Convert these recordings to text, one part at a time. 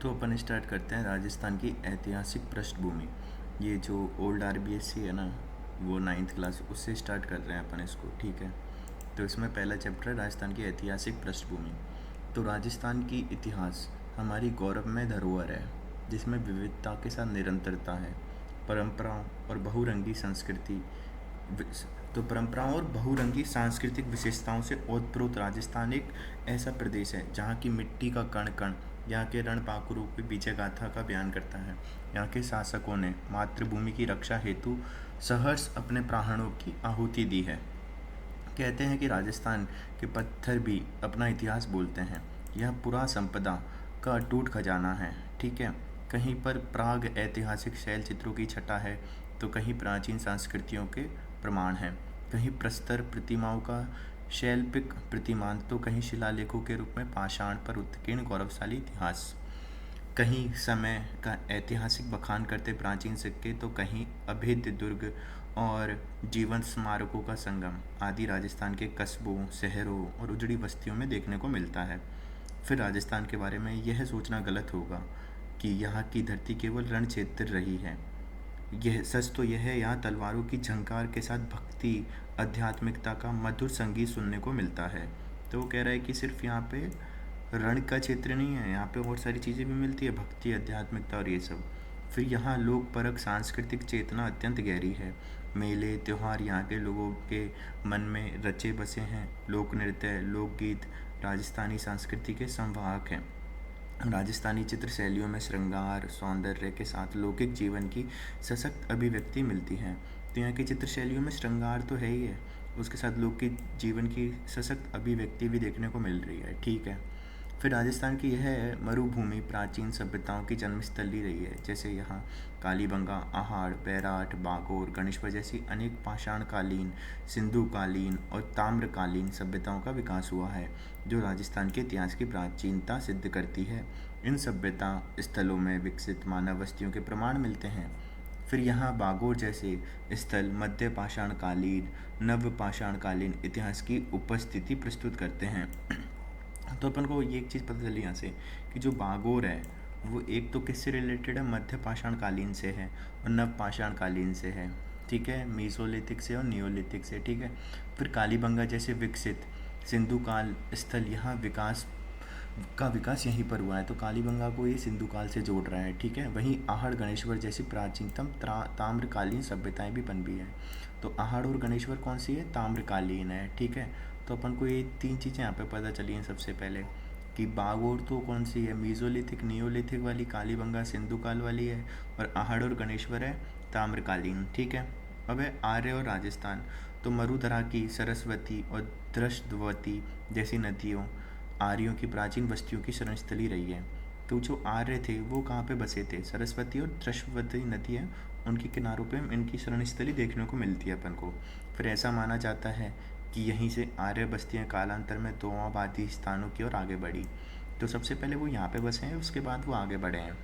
तो अपन स्टार्ट करते हैं राजस्थान की ऐतिहासिक पृष्ठभूमि। ये जो ओल्ड आरबीएससी है ना, वो 9th क्लास उससे स्टार्ट कर रहे हैं अपन इसको, ठीक है। तो इसमें पहला चैप्टर है राजस्थान की ऐतिहासिक पृष्ठभूमि। तो राजस्थान की इतिहास हमारी गौरवमय धरोहर है, जिसमें विविधता के साथ निरंतरता है। परंपराओं और बहुरंगी संस्कृति तो परंपराओं और बहुरंगी सांस्कृतिक विशेषताओं से ओतप्रोत राजस्थान एक ऐसा प्रदेश है जहाँ की मिट्टी का कण कण यहाँ के रणपाकुरों की विजय गाथा का बयान करता है। यहाँ के शासकों ने मातृभूमि की रक्षा हेतु सहर्ष अपने प्राणों की आहुति दी है। कहते हैं कि राजस्थान के पत्थर भी अपना इतिहास बोलते हैं। यह पुरा संपदा का अटूट खजाना है, ठीक है। कहीं पर प्राग ऐतिहासिक शैल चित्रों की छटा है, तो कहीं प्राचीन संस्कृतियों के प्रमाण हैं। कहीं प्रस्तर प्रतिमाओं का शैल्पिक प्रतिमान, तो कहीं शिलालेखों के रूप में पाषाण पर उत्कीर्ण गौरवशाली इतिहास। कहीं समय का ऐतिहासिक बखान करते प्राचीन सिक्के, तो कहीं अभेद्य दुर्ग और जीवंत स्मारकों का संगम आदि राजस्थान के कस्बों, शहरों और उजड़ी बस्तियों में देखने को मिलता है। फिर राजस्थान के बारे में यह सोचना गलत होगा कि यहाँ की धरती केवल रण क्षेत्र रही है। यह सच तो यह है, यहाँ तलवारों की झंकार के साथ भक्ति, आध्यात्मिकता का मधुर संगीत सुनने को मिलता है। तो वो कह रहा है कि सिर्फ यहाँ पे रण का क्षेत्र नहीं है, यहाँ पे और सारी चीज़ें भी मिलती है, भक्ति, आध्यात्मिकता और ये सब। फिर यहाँ लोक परक सांस्कृतिक चेतना अत्यंत गहरी है। मेले त्यौहार यहाँ के लोगों के मन में रचे बसे हैं। लोक नृत्य, लोकगीत राजस्थानी संस्कृति के संवाहक हैं। राजस्थानी चित्र शैलियों में श्रृंगार, सौंदर्य के साथ लौकिक जीवन की सशक्त अभिव्यक्ति मिलती है। तो यहाँ की चित्र शैलियों में श्रृंगार तो है ही है, उसके साथ लौकिक जीवन की सशक्त अभिव्यक्ति भी देखने को मिल रही है, ठीक है। फिर राजस्थान की यह मरुभूमि प्राचीन सभ्यताओं की जन्मस्थली रही है। जैसे यहाँ कालीबंगा, आहाड़, बैराठ, बागोर, गणेशवर जैसी अनेक पाषाणकालीन, सिंधुकालीन और ताम्रकालीन सभ्यताओं का विकास हुआ है, जो राजस्थान के इतिहास की प्राचीनता सिद्ध करती है। इन सभ्यता स्थलों में विकसित मानव बस्तियों के प्रमाण मिलते हैं। फिर यहाँ बागोर जैसे स्थल मध्य पाषाणकालीन, नव पाषाणकालीन इतिहास की उपस्थिति प्रस्तुत करते हैं। तो अपन को ये एक चीज़ पता चली यहाँ से कि जो बागोर है वो एक तो किससे रिलेटेड है, मध्य पाषाणकालीन से है और नव पाषाणकालीन से है, ठीक है, मीसोलिथिक से और नियोलिथिक से, ठीक है। फिर कालीबंगा जैसे विकसित सिंधु काल स्थल, यहाँ विकास यहीं पर हुआ है, तो कालीबंगा को ये सिंधु काल से जोड़ रहा है, ठीक है। वहीं आहड़ गणेश्वर जैसी प्राचीनतम ताम्रकालीन सभ्यताएं भी बन भी है। तो आहड़ और गणेश्वर कौन सी है, ताम्रकालीन है, ठीक है। तो अपन को ये तीन चीज़ें यहाँ पे पता चली हैं सबसे पहले कि बागोर तो कौन सी है, मीजोलिथिक नियोलिथिक वाली, कालीबंगा सिंधु काल वाली है और आहड़ और गणेश्वर है ताम्रकालीन, ठीक है। अब है आर्य और राजस्थान। तो मरुधरा की सरस्वती और दृष्टवती जैसी नदियों आर्यों की प्राचीन बस्तियों की शरणस्थली रही है। तो जो आर्य थे वो कहाँ पे बसे थे, सरस्वती और दृष्टवती नदी है उनके किनारों पे इनकी शरणस्थली देखने को मिलती है अपन को। फिर ऐसा माना जाता है कि यहीं से आर्य बस्तियाँ कालांतर में दो आबादी स्थानों की ओर आगे बढ़ी। तो सबसे पहले वो यहाँ पे बसे हैं, उसके बाद वो आगे बढ़े हैं।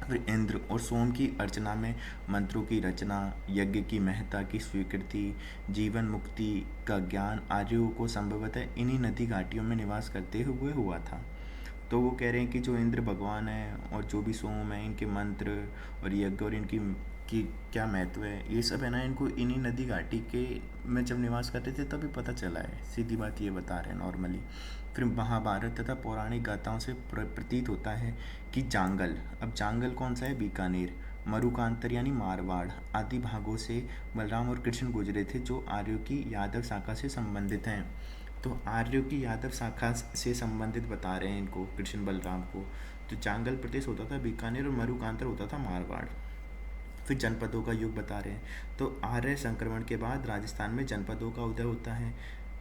फिर इंद्र और सोम की अर्चना में मंत्रों की रचना, यज्ञ की महत्ता की स्वीकृति, जीवन मुक्ति का ज्ञान आर्यों को संभवतः इन्हीं नदी घाटियों में निवास करते हुए हुआ था। तो वो कह रहे हैं कि जो इंद्र भगवान है और जो भी सोम है, इनके मंत्र और यज्ञ और इनकी की क्या महत्व है, ये सब है ना, इनको इन्हीं नदी घाटी के में जब निवास करते थे तभी पता चला है, सीधी बात ये बता रहे हैं नॉर्मली। फिर महाभारत तथा पौराणिक गाथाओं से प्रतीत होता है कि जांगल, अब जांगल कौन सा है, बीकानेर, मरुकांतर यानी मारवाड़ आदि भागों से बलराम और कृष्ण गुजरे थे, जो आर्यों की यादव शाखा से संबंधित हैं। तो आर्यों की यादव शाखा से संबंधित बता रहे हैं इनको, कृष्ण बलराम को। तो जांगल प्रदेश होता था बीकानेर और मरुकांतर होता था मारवाड़। फिर जनपदों का युग बता रहे हैं। तो आर्य संक्रमण के बाद राजस्थान में जनपदों का उदय होता है,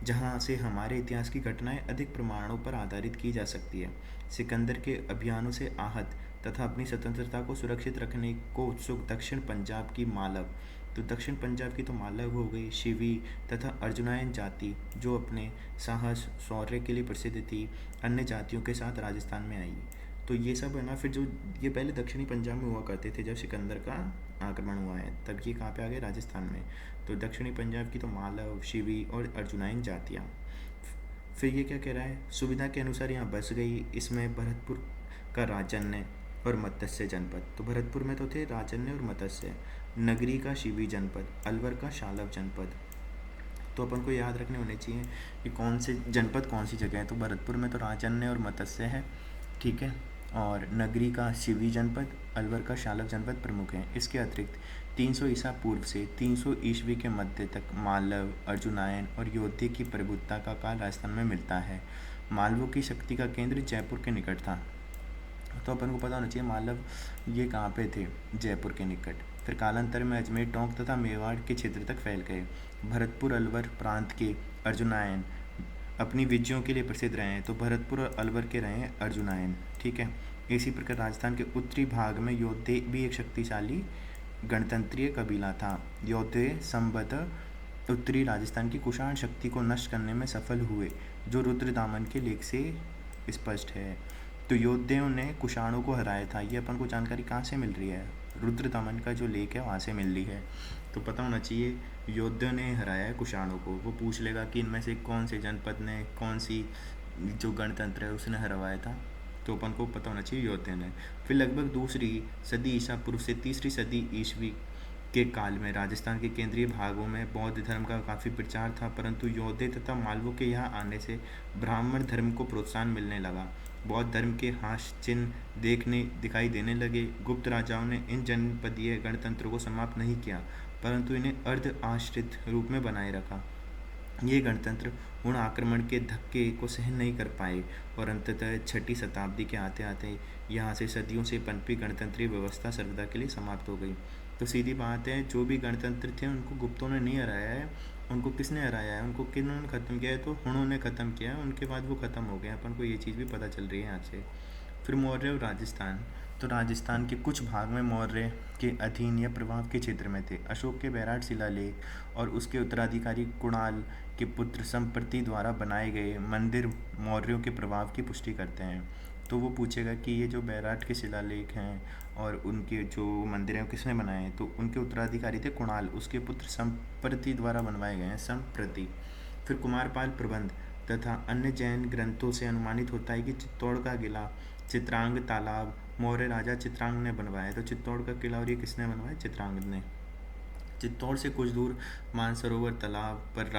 जहाँ से हमारे इतिहास की घटनाएं अधिक प्रमाणों पर आधारित की जा सकती है। सिकंदर के अभियानों से आहत तथा अपनी स्वतंत्रता को सुरक्षित रखने को उत्सुक दक्षिण पंजाब की मालव, तो दक्षिण पंजाब की तो मालव हो गई, शिवी तथा अर्जुनायन जाति जो अपने साहस शौर्य के लिए प्रसिद्ध थी, अन्य जातियों के साथ राजस्थान में आई। तो ये सब है ना, फिर जो ये पहले दक्षिणी पंजाब में हुआ करते थे, जब सिकंदर का आक्रमण हुआ है तब ये कहाँ पे आ गए, राजस्थान में। तो दक्षिणी पंजाब की तो मालव, शिवी और अर्जुनाइन जातियाँ। फिर ये क्या कह रहा है, सुविधा के अनुसार यहाँ बस गई। इसमें भरतपुर का राजन्य और मत्स्य जनपद। तो भरतपुर में तो थे राजन्य और मत्स्य। नगरी का शिवी जनपद, अलवर का शालव जनपद। तो अपन को याद रखने होने चाहिए कि कौन से जनपद कौन सी जगह है। तो भरतपुर में तो राजन्य और मत्स्य है, ठीक है। और नगरी का शिवी जनपद, अलवर का शालव जनपद प्रमुख हैं। इसके अतिरिक्त 300 ईसा पूर्व से 300 ईस्वी के मध्य तक मालव, अर्जुनायन और योध्या की प्रभुत्ता का काल राजस्थान में मिलता है। मालवों की शक्ति का केंद्र जयपुर के निकट था। तो अपन को पता होना चाहिए मालव ये कहाँ पे थे, जयपुर के निकट। फिर कालांतर में अजमेर, टोंक तथा मेवाड़ के क्षेत्र तक फैल गए। भरतपुर अलवर प्रांत के अर्जुनायन अपनी विजयों के लिए प्रसिद्ध रहे हैं। तो भरतपुर और अलवर के रहे हैं अर्जुनायन, ठीक है। इसी प्रकार राजस्थान के उत्तरी भाग में योद्धे भी एक शक्तिशाली गणतंत्रीय कबीला था। योद्धे संभवतः उत्तरी राजस्थान की कुषाण शक्ति को नष्ट करने में सफल हुए, जो रुद्रदामन के लेख से स्पष्ट है। तो योद्धाओं ने कुषाणों को हराया था। ये अपन को जानकारी कहाँ से मिल रही है, रुद्रदामन का जो लेख है वहाँ से मिल रही है। तो पता होना चाहिए योद्धा ने हराया है कुषाणों को। वो पूछ लेगा कि इनमें से कौन से जनपद ने, कौन सी जो गणतंत्र है उसने हरवाया था। तो अपन को पता होना चाहिए योद्धा ने। फिर लगभग दूसरी सदी ईसा पूर्व से तीसरी सदी ईस्वी के काल में राजस्थान के केंद्रीय भागों में बौद्ध धर्म का काफ़ी प्रचार था, परंतु योद्धे तथा मालवों के यहाँ आने से ब्राह्मण धर्म को प्रोत्साहन मिलने लगा। बौद्ध धर्म के हाश चिन्ह दिखाई देने लगे। गुप्त राजाओं ने इन जनपदीय गणतंत्रों को समाप्त नहीं किया, परंतु इन्हें अर्ध आश्रित रूप में बनाए रखा। ये गणतंत्र उन आक्रमण के धक्के को सहन नहीं कर पाए और अंततः 6ठी शताब्दी के आते आते यहाँ से सदियों से पनपी गणतंत्रीय व्यवस्था सर्वदा के लिए समाप्त हो गई। तो सीधी बात है, जो भी गणतंत्र थे उनको गुप्तों ने नहीं हराया है। उनको किसने हराया है, उनको किन्होंने ख़त्म किया है, तो उन्होंने ख़त्म किया है। उनके बाद वो ख़त्म हो गए। अपन को ये चीज़ भी पता चल रही है यहाँ से। फिर मौर्य और राजस्थान। तो राजस्थान के कुछ भाग में मौर्य के अधीन या प्रभाव के क्षेत्र में थे। अशोक के बैराट शिलालेख और उसके उत्तराधिकारी कुणाल के पुत्र संप्रति द्वारा बनाए गए मंदिर मौर्यों के प्रभाव की पुष्टि करते हैं। तो वो पूछेगा कि ये जो बैराट के शिलालेख हैं और उनके जो मंदिर हैं किसने बनाए हैं, तो उनके उत्तराधिकारी थे कुणाल, उसके पुत्र संप्रति द्वारा बनवाए गए हैं, संप्रति। फिर कुमारपाल प्रबंध तथा अन्य जैन ग्रंथों से अनुमानित होता है कि चित्तौड़ का किला, चित्रांग तालाब मौर्य राजा चित्रांग ने बनवाया। तो चित्तौड़ का किला और ये किसने बनवाया, चित्रांग ने। चित्तौड़ से कुछ दूर मानसरोवर तालाब पर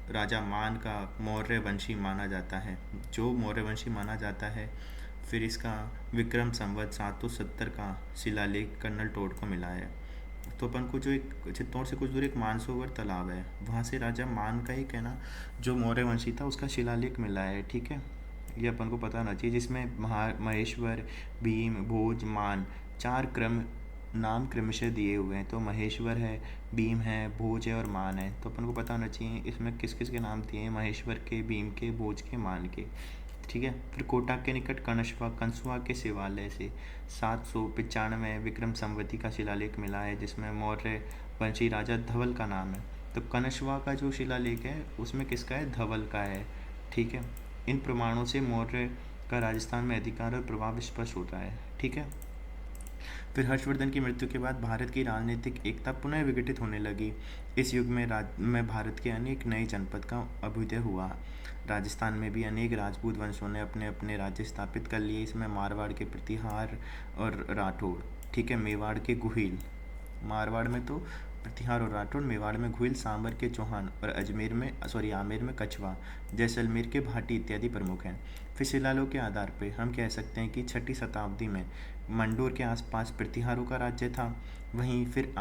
राजा मान का मौर्य वंशी माना जाता है, जो मौर्य वंशी माना जाता है। फिर इसका विक्रम संवत 770 का शिलालेख कर्नल टोड को मिला है। तो अपन को जो एक चित्तौड़ से कुछ दूर एक मानसरोवर तालाब है, वहाँ से राजा मान का ही कहना जो मौर्य वंशी था उसका शिलालेख मिला है, ठीक है। ये अपन को पता होना चाहिए, जिसमें महेश्वर, भीम, भोज, मान 4 नाम क्रमशः दिए हुए हैं। तो महेश्वर है, भीम है, भोज है और मान है। तो अपन को पता होना चाहिए इसमें किस किस के नाम दिए हैं, महेश्वर के, भीम के, भोज के, मान के, ठीक है। फिर कोटा के निकट कंसुआ के शिवालय से 795 विक्रम संवती का शिलालेख मिला है, जिसमें मौर्य वंशी राजा धवल का नाम है। तो कनशवा का जो शिलालेख है उसमें किसका है, धवल का है, ठीक है। इन प्रमाणों से मौर्य का राजस्थान में अधिकार और प्रभाव स्पष्ट होता है, ठीक है। फिर हर्षवर्धन की मृत्यु के बाद भारत की राजनीतिक एकता पुनः विघटित होने लगी। इस युग में भारत के अनेक नए जनपद का अभ्युदय हुआ। राजस्थान में भी अनेक राजपूत वंशों ने अपने अपने राज्य स्थापित कर लिए। इसमें मारवाड़ के प्रतिहार और राठौड़, ठीक है, मेवाड़ के गुहिल, मारवाड़ में तो प्रतिहार और राठौड़, मेवाड़ में घुइल, सांबर के चौहान और आमेर में कछवा, जैसलमेर के भाटी इत्यादि प्रमुख हैं। फिर शिलालेखों के आधार पर हम कह सकते हैं कि 6ठी शताब्दी में मंडोर के आसपास प्रतिहारों का राज्य था। फिर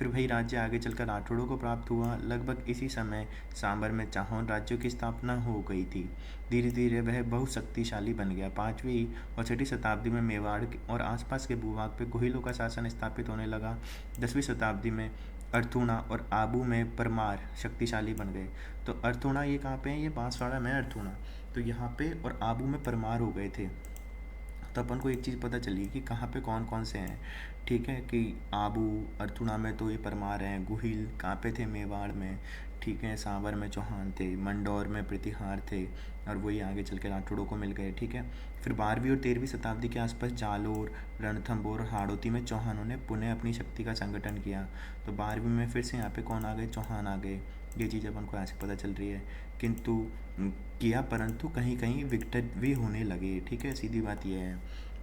वही राज्य आगे चलकर राठौड़ों को प्राप्त हुआ। लगभग इसी समय सांबर में चाहौन राज्यों की स्थापना हो गई थी। धीरे धीरे वह बहुत शक्तिशाली बन गया। 5वीं और 6ठी शताब्दी में मेवाड़ और आसपास के भूभाग पर गुहिलों का शासन स्थापित होने लगा। 10वीं शताब्दी में अर्थूणा और आबू में परमार शक्तिशाली बन गए। तो अर्थूणा ये कहाँ पे है, ये बांसवाड़ा में अर्थूणा। तो यहाँ पे और आबू में परमार हो गए थे। तो अपन को एक चीज़ पता चली कि कहाँ पे कौन कौन से हैं, ठीक है। कि आबू, अर्थूणा में तो ये परमार हैं, गुहिल कहाँ पे थे, मेवाड़ में, ठीक है। सांबर में चौहान थे, मंडौर में प्रतिहार थे और वही आगे चल के राठौड़ों को मिल गए, ठीक है। फिर 12वीं और 13वीं शताब्दी के आसपास जालोर, रणथंभौर और हाड़ौती में चौहानों ने पुनः अपनी शक्ति का संगठन किया। तो 12वीं में फिर से यहाँ पे कौन आ गए, चौहान आ गए। ये चीज़ अपन को ऐसे पता चल रही है, परंतु कहीं कहीं विघटित भी होने लगे, ठीक है, सीधी बात यह है।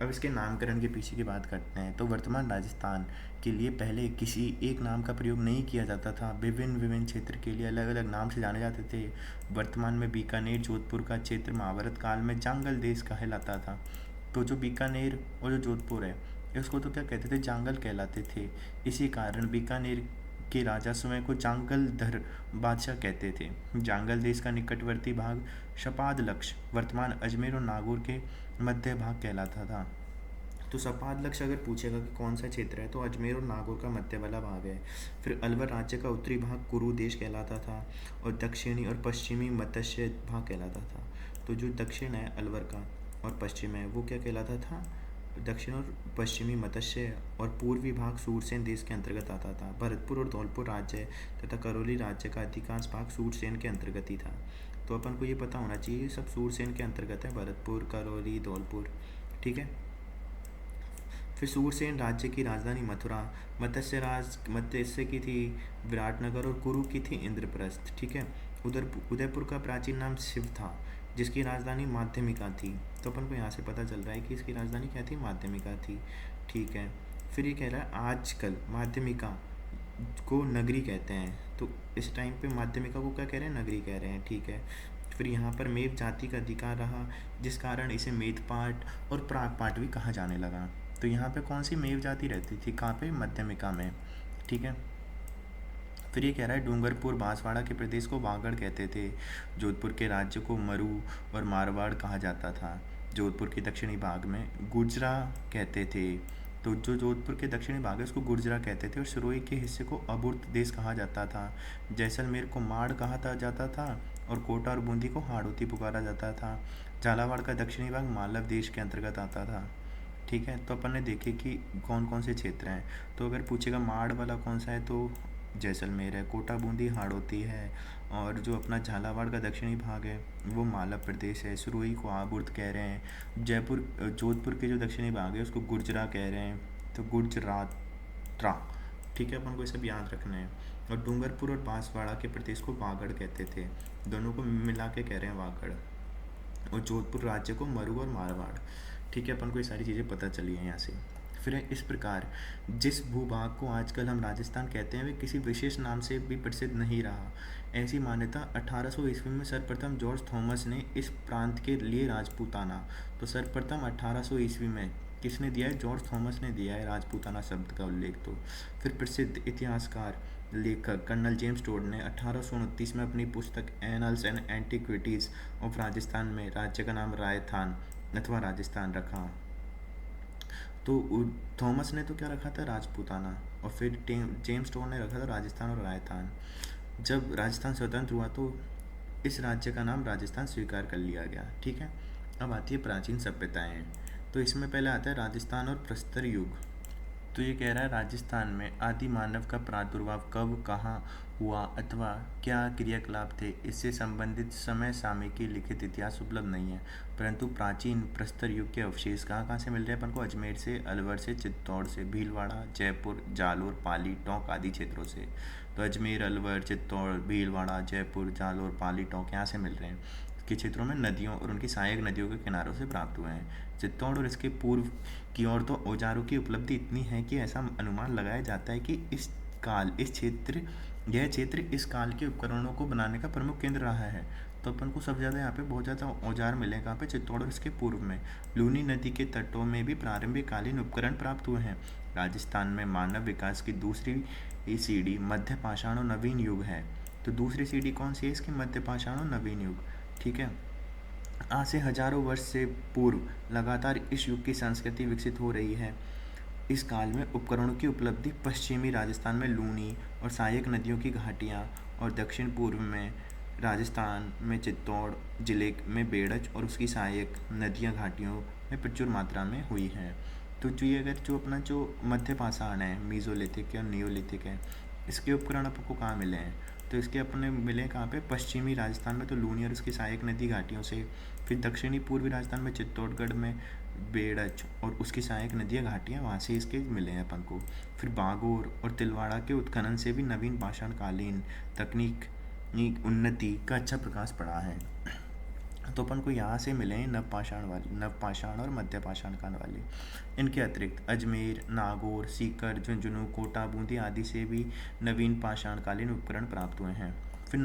अब इसके नामकरण के पीछे की बात करते हैं। तो वर्तमान राजस्थान के लिए पहले किसी एक नाम का प्रयोग नहीं किया जाता था, विभिन्न विभिन्न क्षेत्र के लिए अलग अलग नाम से जाने जाते थे। वर्तमान में बीकानेर जोधपुर का क्षेत्र महाभारत काल में जांगल देश कहलाता था। तो जो बीकानेर और जो जोधपुर है, इसको तो क्या कहते थे, जांगल कहलाते थे। इसी कारण बीकानेर के राजा स्वयं को जांगलधर बादशाह कहते थे। जांगल देश का निकटवर्ती भाग शपाद लक्ष्य वर्तमान अजमेर और नागौर के मध्य भाग कहलाता था। तो सपाद लक्ष्य अगर पूछेगा कि कौन सा क्षेत्र है, तो अजमेर और नागौर का मध्य वाला भाग है। फिर अलवर राज्य का उत्तरी भाग कुरु देश कहलाता था और दक्षिणी और पश्चिमी मत्स्य भाग कहलाता था। तो जो दक्षिण है अलवर का और पश्चिम है वो क्या कहलाता था, दक्षिण और पश्चिमी मत्स्य, और पूर्वी भाग सूरसेन देश के अंतर्गत आता था। भरतपुर और धौलपुर राज्य तथा करौली राज्य का अधिकांश भाग सूरसेन के अंतर्गत ही था। तो अपन को ये पता होना चाहिए ये सब सूरसेन के अंतर्गत है, भरतपुर, करौली, धौलपुर, ठीक है। फिर सूरसेन राज्य की राजधानी मथुरा, मत्स्य की थी विराटनगर और कुरु की थी इंद्रप्रस्थ, ठीक है। उदयपुर का प्राचीन नाम शिव था, जिसकी राजधानी माध्यमिका थी। तो अपन को यहाँ से पता चल रहा है कि इसकी राजधानी क्या थी, माध्यमिका थी, ठीक है। फिर ये कह रहा है आजकल माध्यमिका को नगरी कहते हैं, तो इस टाइम पे माध्यमिका को क्या कह रहे हैं, नगरी कह रहे हैं, ठीक है। फिर यहाँ पर मेव जाति का अधिकार रहा, जिस कारण इसे मेदपाट और प्रागपाट भी कहा जाने लगा। तो यहाँ पे कौन सी मेव जाति रहती थी, कहाँ पे, मध्यमिका में, ठीक है। फिर ये कह रहा है डूंगरपुर बांसवाड़ा के प्रदेश को वागड़ कहते थे। जोधपुर के राज्य को मरु और मारवाड़ कहा जाता था। जोधपुर के दक्षिणी भाग में गुर्जरा कहते थे। तो जो जोधपुर के दक्षिणी भाग है उसको गुर्जरा कहते थे और सिरोही के हिस्से को अबुर्त देश कहा जाता था। जैसलमेर को माड़ कहा जाता था और कोटा और बूंदी को हाड़ौती पुकारा जाता था। झालावाड़ का दक्षिणी भाग मालव देश के अंतर्गत आता था, ठीक है। तो अपन ने देखे कि कौन कौन से क्षेत्र हैं। तो अगर पूछेगा माड़ वाला कौन सा है, तो जैसलमेर है, कोटा बूंदी हाड़ौती है, और जो अपना झालावाड़ का दक्षिणी भाग है वो मालव प्रदेश है। सिरोही को आबुर्द कह रहे हैं। जोधपुर के जो दक्षिणी भाग है उसको गुर्जरा कह रहे हैं, तो गुर्जरात्रा, ठीक है। अपन को ये सब याद रखना है। और डूंगरपुर और बांसवाड़ा के प्रदेश को वागड़ कहते थे, दोनों को मिला के कह रहे हैं वागड़। और जोधपुर राज्य को मरु और मारवाड़, ठीक है। अपन को ये सारी चीज़ें पता चली हैं यहाँ से। फिर इस प्रकार जिस भूभाग को आजकल हम राजस्थान कहते हैं वे किसी विशेष नाम से भी प्रसिद्ध नहीं रहा। ऐसी मान्यता 1800 ईस्वी में सर्वप्रथम जॉर्ज थॉमस ने इस प्रांत के लिए राजपूताना, तो सर्वप्रथम 1800 ईस्वी में किसने दिया है, जॉर्ज थॉमस ने दिया है राजपूताना शब्द का उल्लेख। तो फिर प्रसिद्ध इतिहासकार लेखक कर्नल जेम्स टोड ने 1829 में अपनी पुस्तक annuls and antiquities of Rajasthan में राज्य का नाम राजस्थान अथवा राजस्थान रखा। तो थॉमस ने तो क्या रखा था, राजपूताना, और फिर जेम्स टोड ने रखा था राजस्थान और राजस्थान। जब राजस्थान स्वतंत्र हुआ तो इस राज्य का नाम राजस्थान स्वीकार कर लिया गया, ठीक है। अब आती है प्राचीन सभ्यताएं। तो इसमें पहले आता है राजस्थान और प्रस्तर युग। तो ये कह रहा है राजस्थान में आदि मानव का प्रादुर्भाव कब, कहाँ हुआ अथवा क्या क्रियाकलाप थे, इससे संबंधित समय सामयिकी लिखित इतिहास उपलब्ध नहीं है, परंतु प्राचीन प्रस्तर युग के अवशेष कहाँ कहाँ से मिल रहे हैं अपन को, अजमेर से, अलवर से, चित्तौड़ से, भीलवाड़ा, जयपुर, जालोर, पाली, टोंक आदि क्षेत्रों से। तो अजमेर, अलवर, चित्तौड़, भीलवाड़ा, जयपुर, जालोर, पाली, टोंक यहाँ से मिल रहे हैं। के क्षेत्रों में नदियों और उनकी सहायक नदियों के किनारों से प्राप्त हुए हैं। चित्तौड़ और इसके पूर्व की ओर तो औजारों की उपलब्धि इतनी है कि ऐसा अनुमान लगाया जाता है कि यह क्षेत्र इस काल के उपकरणों को बनाने का प्रमुख केंद्र रहा है। तो अपन को सबसे ज़्यादा यहाँ पे बहुत ज़्यादा औजार मिले कहाँ पे, चित्तौड़ और इसके पूर्व में। लूनी नदी के तटों में भी प्रारंभिक कालीन उपकरण प्राप्त हुए हैं। राजस्थान में मानव विकास की दूसरी सीढ़ी मध्य पाषाण और नवीन युग है। तो दूसरी सीढ़ी कौन सी है इसकी, मध्य पाषाण और नवीन युग, ठीक है। आज से हजारों वर्ष से पूर्व लगातार इस युग की संस्कृति विकसित हो रही है। इस काल में उपकरणों की उपलब्धि पश्चिमी राजस्थान में लूनी और सहायक नदियों की घाटियाँ, और दक्षिण पूर्व में राजस्थान में चित्तौड़ जिले में बेड़च और उसकी सहायक नदियाँ घाटियों में प्रचुर मात्रा में हुई हैं। तो ये अगर जो अपना जो मध्य पाषाण है, मीज़ोलिथिक और नियोलिथिक है, इसके उपकरण आपको कहाँ मिले हैं, तो इसके अपने मिले कहाँ पे, पश्चिमी राजस्थान में तो लूनी और उसकी सहायक नदी घाटियों से। फिर दक्षिणी पूर्वी राजस्थान में चित्तौड़गढ़ में बेड़च और उसकी सहायक नदियाँ घाटियाँ, वहाँ से इसके मिले हैं अपन को। फिर बागोर और तिलवाड़ा के उत्खनन से भी नवीन पाषाणकालीन तकनीक उन्नति का अच्छा प्रकाश पड़ा है। तो अपन को यहाँ से मिले हैं नवपाषाण और मध्यपाषाण काल वाले। इनके अतिरिक्त अजमेर, नागौर, सीकर, झुंझुनू, कोटा, बूंदी आदि से भी नवीन पाषाणकालीन उपकरण प्राप्त हुए हैं। फिर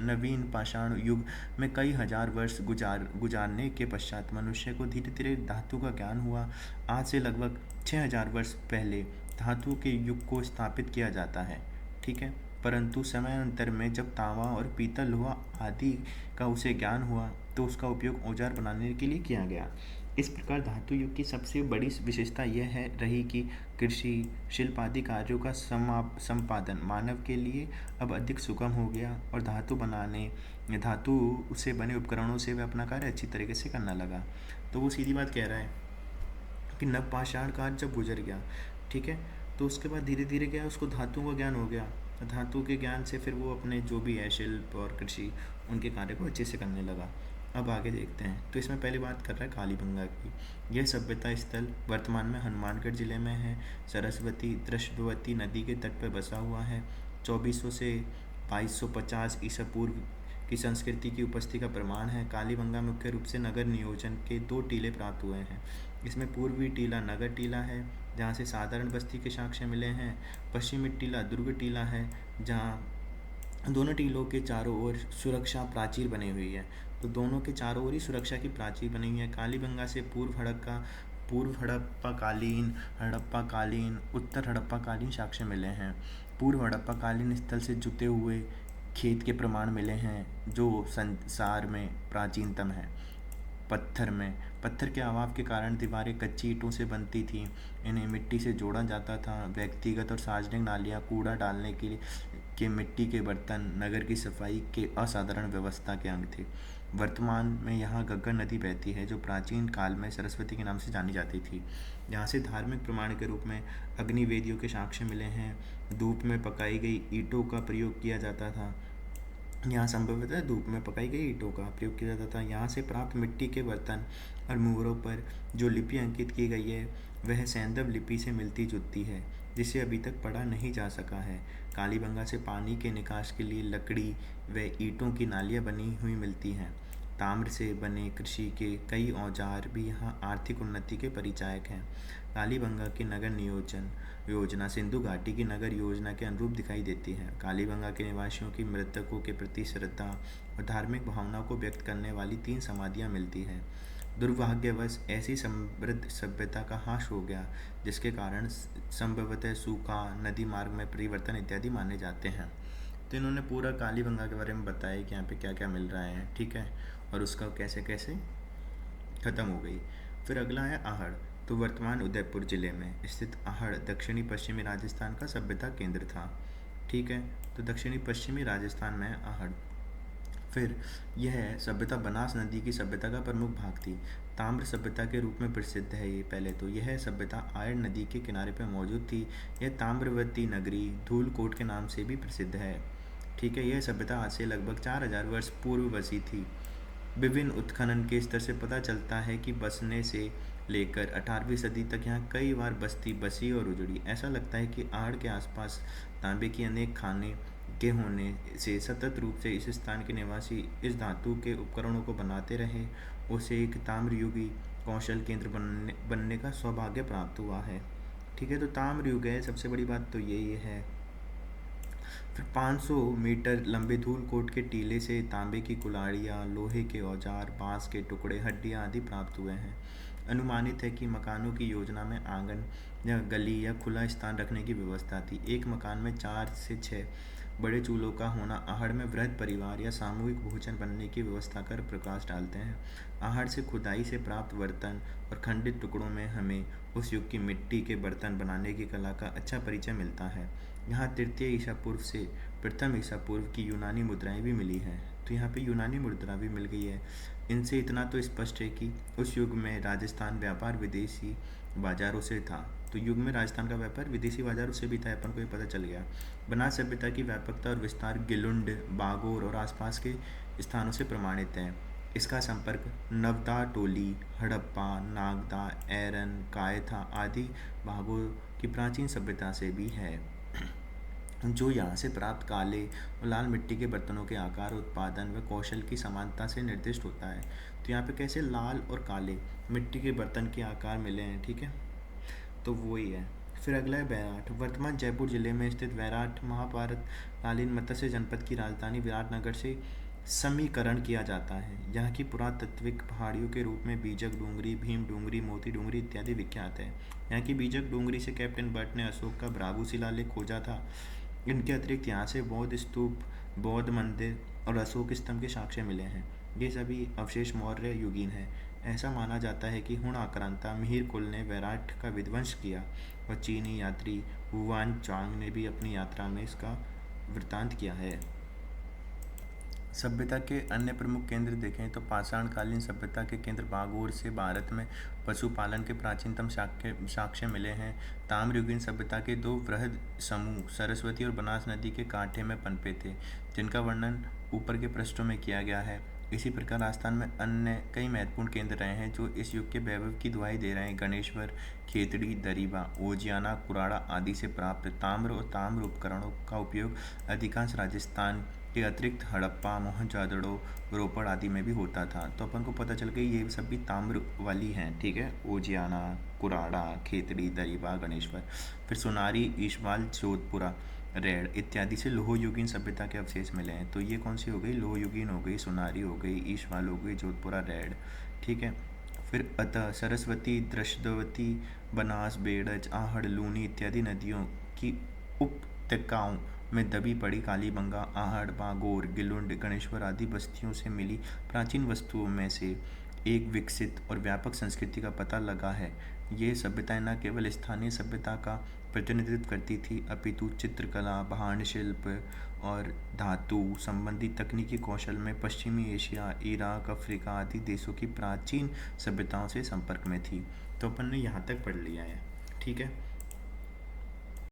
नवीन पाषाण युग में कई हजार वर्ष गुजारने के पश्चात मनुष्य को धीरे धीरे धातु का ज्ञान हुआ। आज से लगभग 6000 वर्ष पहले धातु के युग को स्थापित किया जाता है, ठीक है। परंतु समयांतर में जब तांबा और पीतल लोहा आदि का उसे ज्ञान हुआ तो उसका उपयोग औजार बनाने के लिए किया गया। इस प्रकार धातु युग की सबसे बड़ी विशेषता यह है रही कि कृषि, शिल्प आदि कार्यों का संपादन मानव के लिए अब अधिक सुगम हो गया और धातु से बने उपकरणों से वह अपना कार्य अच्छी तरीके से करना लगा। तो वो सीधी बात कह रहा है कि नवपाषाण काल जब गुजर गया, ठीक है, तो उसके बाद धीरे धीरे क्या उसको धातुओं का ज्ञान हो गया। धातु के ज्ञान से फिर वो अपने जो भी है शिल्प और कृषि उनके कार्य को अच्छे से करने लगा। अब आगे देखते हैं। तो इसमें पहली बात कर रहा है कालीबंगा की। यह सभ्यता स्थल वर्तमान में हनुमानगढ़ जिले में है। सरस्वती दृश्यवती नदी के तट पर बसा हुआ है। 2400 से 2250 ईसा पूर्व की संस्कृति की उपस्थिति का प्रमाण है। कालीबंगा मुख्य रूप से नगर नियोजन के 2 टीले प्राप्त हुए हैं। इसमें पूर्वी टीला नगर टीला है, जहाँ से साधारण बस्ती के साक्ष्य मिले हैं। पश्चिमी टीला दुर्ग टीला है, जहाँ दोनों टीलों के चारों ओर सुरक्षा प्राचीर बनी हुई है। तो दोनों के चारों ओर ही सुरक्षा की प्राचीर बनी हुई है। कालीबंगा से पूर्व हड़प्पाकालीन, उत्तर हड़प्पाकालीन साक्ष्य मिले हैं। पूर्व हड़प्पाकालीन स्थल से जुते हुए खेत के प्रमाण मिले हैं, जो संसार में प्राचीनतम है। पत्थर के अभाव के कारण दीवारें कच्ची ईंटों से बनती थीं। इन्हें मिट्टी से जोड़ा जाता था। व्यक्तिगत और सार्वजनिक नालियाँ, कूड़ा डालने के मिट्टी के बर्तन नगर की सफाई के असाधारण व्यवस्था के अंग थे। वर्तमान में यहाँ गग्गर नदी बहती है, जो प्राचीन काल में सरस्वती के नाम से जानी जाती थी। यहाँ से धार्मिक प्रमाण के रूप में अग्निवेदियों के साक्ष्य मिले हैं। धूप में पकाई गई ईंटों का प्रयोग किया जाता था। यहाँ संभवतः धूप में पकाई गई ईंटों का प्रयोग किया जाता था। यहाँ से प्राप्त मिट्टी के बर्तन और मुहरों पर जो लिपि अंकित की गई है वह सैंधव लिपि से मिलती जुलती है, जिसे अभी तक पढ़ा नहीं जा सका है। कालीबंगा से पानी के निकास के लिए लकड़ी व ईंटों की नालियाँ बनी हुई मिलती हैं। ताम्र से बने कृषि के कई औजार भी यहाँ आर्थिक उन्नति के परिचायक हैं। कालीबंगा की नगर नियोजन योजना सिंधु घाटी की नगर योजना के अनुरूप दिखाई देती है। कालीबंगा के निवासियों की मृतकों के प्रति श्रद्धा और धार्मिक भावनाओं को व्यक्त करने वाली 3 समाधियाँ मिलती हैं। दुर्भाग्यवश ऐसी समृद्ध सभ्यता का ह्रास हो गया, जिसके कारण संभवतः सूखा, नदी मार्ग में परिवर्तन इत्यादि माने जाते हैं। तो इन्होंने पूरा कालीबंगा के बारे में बताया कि यहाँ पे क्या क्या मिल रहा है, ठीक है, और उसका कैसे कैसे ख़त्म हो गई। फिर अगला है आहड़। तो वर्तमान उदयपुर जिले में स्थित आहड़ दक्षिणी पश्चिमी राजस्थान का सभ्यता केंद्र था, ठीक है। तो दक्षिणी पश्चिमी राजस्थान में है आहड़। फिर यह सभ्यता बनास नदी की सभ्यता का प्रमुख भाग थी। ताम्र सभ्यता के रूप में प्रसिद्ध है ये। पहले तो यह सभ्यता आयड़ नदी के किनारे पर मौजूद थी। यह ताम्रवती नगरी धूलकोट के नाम से भी प्रसिद्ध है, ठीक है। यह सभ्यता आज से लगभग 4000 वर्ष पूर्व बसी थी। विभिन्न उत्खनन के स्तर से पता चलता है कि बसने से लेकर 18वीं सदी तक यहाँ कई बार बस्ती बसी और उजड़ी। ऐसा लगता है कि आहड़ के आसपास तांबे की अनेक खाने के होने से सतत रूप से इस स्थान के निवासी इस धातु के उपकरणों को बनाते रहे। उसे एक ताम्रयुगी कौशल केंद्र बनने का सौभाग्य प्राप्त हुआ है, ठीक है। तो ताम्रयुग है, सबसे बड़ी बात तो यही है। फिर 500 मीटर लंबे धूलकोट के टीले से तांबे की कुल्हाड़ियाँ, लोहे के औजार, बांस के टुकड़े, हड्डियाँ आदि प्राप्त हुए हैं। अनुमानित है कि मकानों की योजना में आंगन या गली या खुला स्थान रखने की व्यवस्था थी। एक मकान में 4 से 6 बड़े चूल्हों का होना आहड़ में वृहद परिवार या सामूहिक भोजन बनने की व्यवस्था कर प्रकाश डालते हैं। आहड़ से खुदाई से प्राप्त बर्तन और खंडित टुकड़ों में हमें उस युग की मिट्टी के बर्तन बनाने की कला का अच्छा परिचय मिलता है। यहाँ तृतीय ईसा पूर्व से प्रथम ईसा पूर्व की यूनानी मुद्राएं भी मिली हैं। तो यहाँ पे यूनानी मुद्रा भी मिल गई है। इनसे इतना तो स्पष्ट है कि उस युग में राजस्थान व्यापार विदेशी बाजारों से था। तो युग में राजस्थान का व्यापार विदेशी बाजारों से भी था, अपन को ये पता चल गया। बनास सभ्यता की व्यापकता और विस्तार गिलुंड, बागोर और आसपास के स्थानों से प्रमाणित है। इसका संपर्क नवदा टोली, हड़प्पा, नागदा, एरन, कायथा आदि भागों की प्राचीन सभ्यता से भी है। जो यहाँ से प्राप्त काले और लाल मिट्टी के बर्तनों के आकार, उत्पादन व कौशल की समानता से निर्दिष्ट होता है। तो यहाँ पे कैसे लाल और काले मिट्टी के बर्तन के आकार मिले हैं, ठीक है, तो वही है। फिर अगला है वैराट। वर्तमान जयपुर जिले में स्थित वैराट महाभारत कालीन मत्स्य जनपद की राजधानी विराटनगर से समीकरण किया जाता है। यहाँ की पुरातात्विक पहाड़ियों के रूप में बीजक डूंगरी, भीम डूंगरी, मोती डूंगरी इत्यादि विख्यात है। यहाँ की बीजक डूंगरी से कैप्टन बर्ट ने अशोक का भ्रागु शिलालेख खोजा था। इनके अतिरिक्त यहाँ से बौद्ध स्तूप, बौद्ध मंदिर और अशोक स्तंभ के साक्ष्य मिले हैं। ये सभी अवशेष मौर्य युगीन हैं। ऐसा माना जाता है कि हुण आक्रांता मिहिर कुल ने वैराट का विध्वंस किया और चीनी यात्री हुआन चांग ने भी अपनी यात्रा में इसका वृत्तांत किया है। सभ्यता के अन्य प्रमुख केंद्र देखें तो पाषाणकालीन सभ्यता के केंद्र बागोर से भारत में पशुपालन के प्राचीनतम साक्ष्य मिले हैं। ताम्रयुगीन सभ्यता के दो वृहद समूह सरस्वती और बनास नदी के कांठे में पनपे थे, जिनका वर्णन ऊपर के पृष्ठों में किया गया है। इसी प्रकार राजस्थान में अन्य कई महत्वपूर्ण केंद्र रहे हैं जो इस युग के वैभव की दुहाई दे रहे हैं। गणेश्वर, खेतड़ी, दरीबा, ओजियाना, कुराड़ा आदि से प्राप्त ताम्र और ताम्र उपकरणों का उपयोग अधिकांश राजस्थान के अतिरिक्त हड़प्पा, मोहनजोदड़ो, रोपड़ आदि में भी होता था। तो अपन को पता चल गया ये सभी ताम्र वाली हैं, ठीक है। ओजियाना, कुराड़ा, खेतड़ी, दरीबा, गणेश्वर। फिर सोनारी, ईशवाल, जोधपुरा, रेड इत्यादि से लोहयुगीन सभ्यता के अवशेष मिले हैं। तो ये कौन सी हो गई? लोहयुगीन हो गई, सोनारी हो गई, ईशवाल हो गई, जोधपुरा, रेड, ठीक है। फिर अतः सरस्वती, दृष्टवती, बनास, बेड़ज, आहड़, लूनी इत्यादि नदियों की उपत्यकाओं में दबी पड़ी कालीबंगा, आहड़, बागोर, गिलुंड, गणेश्वर आदि बस्तियों से मिली प्राचीन वस्तुओं में से एक विकसित और व्यापक संस्कृति का पता लगा है। ये सभ्यताएं न केवल स्थानीय सभ्यता का प्रतिनिधित्व करती थी, अपितु चित्रकला, भांड शिल्प और धातु संबंधी तकनीकी कौशल में पश्चिमी एशिया, इराक, अफ्रीका आदि देशों की प्राचीन सभ्यताओं से संपर्क में थी। तो अपन ने यहाँ तक पढ़ लिया है, ठीक है।